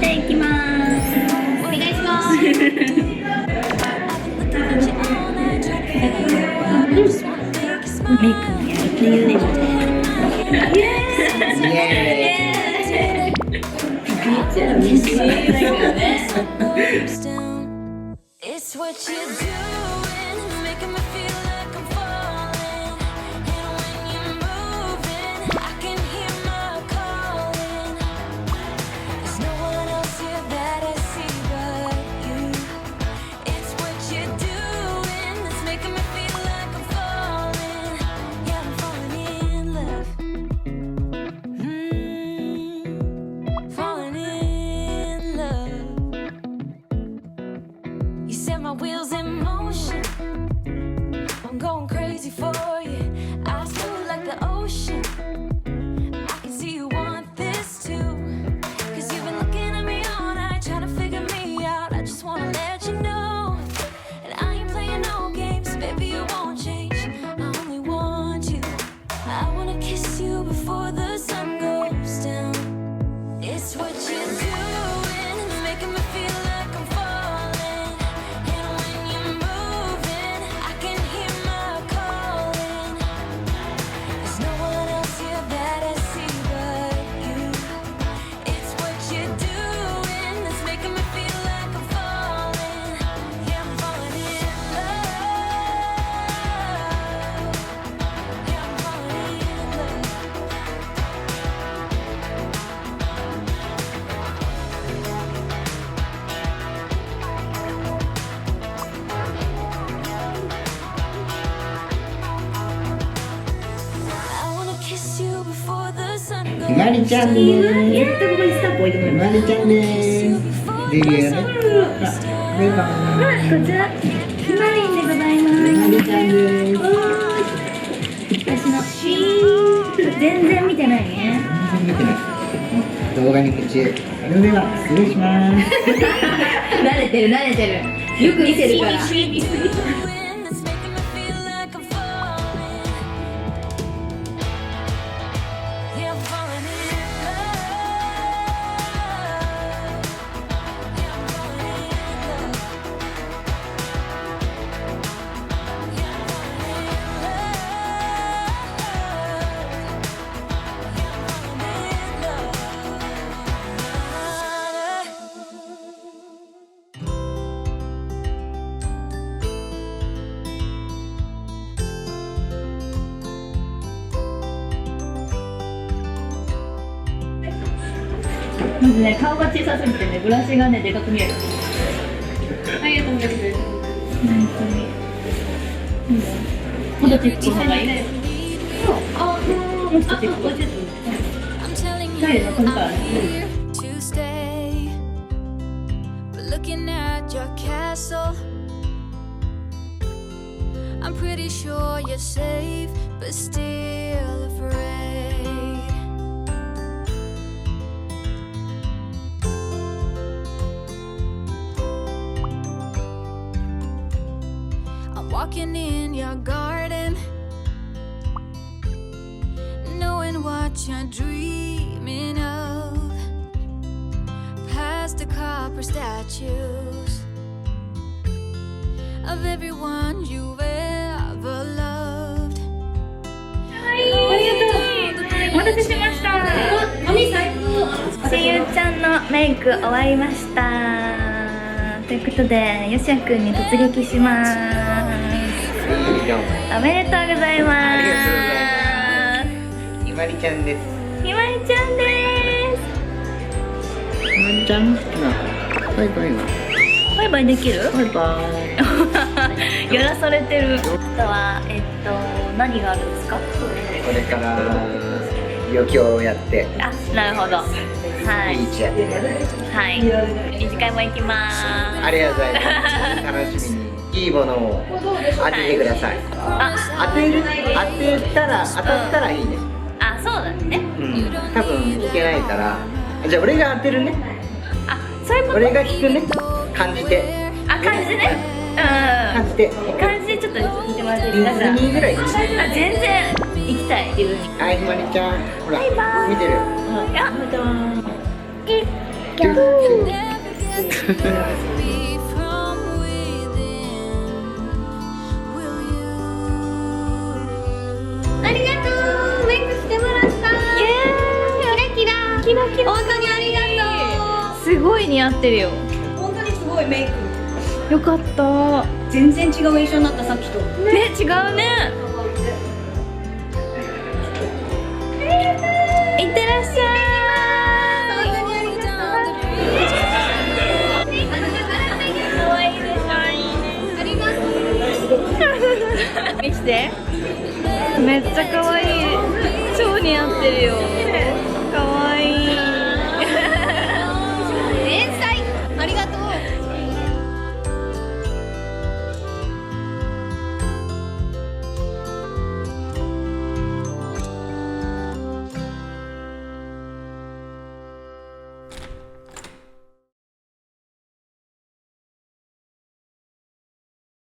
ていきます。お願いします。メイクもやるっていうね。ひまりちゃんです。ここにスタンプ置いてもらいます。ひまりちゃんです。デビューね。こちらひまりんでございます。ひまりちゃんです。私の全然見てないね。全然見てない。動画に夢中。それでは失礼します。慣れてる。よく見てるから。まずね、顔が小さすぎてね、ブラシがね、でかく見える。ありがとうございます。本当に。もっとちっちゃい方がいい。そう。あ、もうちょっとちっちゃい。はい、これからね。I'm pretty sure you're safe, but still afraid. I'm walking in your garden, knowing what you're dreaming of, past the copper statues of everyone you've ever loved. はい、ありがとう。お待たせしました。親友ちゃんのメイク終わりました。ということで、よしやくんに突撃します。おめでとうございます。ひまりちゃんです。ひまりちゃんです。ひまりちゃん、バイバイは。バイバイできる？バイバイ。やらされてる。あとは何があるんですか？これから余興をやって。あ、なるほど。はい。はい。二次会も行きます。ありがとうございます。楽しみに。いいものを当ててください。当たったらいいね。あ、そうだね。うん。多分聞けないから。じゃあ俺が当てるね。あ、そういうこと。俺が聞くね。感じて。あ、感じね。うん。感じて。感じでちょっと聞いてもらっていいですか？ディズニーぐらい。あ、全然行きたいディズニー。はい、ひまりちゃん。ほら。バイバイ。見てる。あ、見てます。キャーありがとう、メイクしてもらった。キラキラ本当にありがとう。すごい似合ってるよ。本当にすごいメイク。よかった。全然違う印象になった、さっきと。ね、違うね。いってらっしゃい。本当にありがとう。可愛いでしょ。ありがとう。見して。めっちゃ可愛い。超似合ってるよ。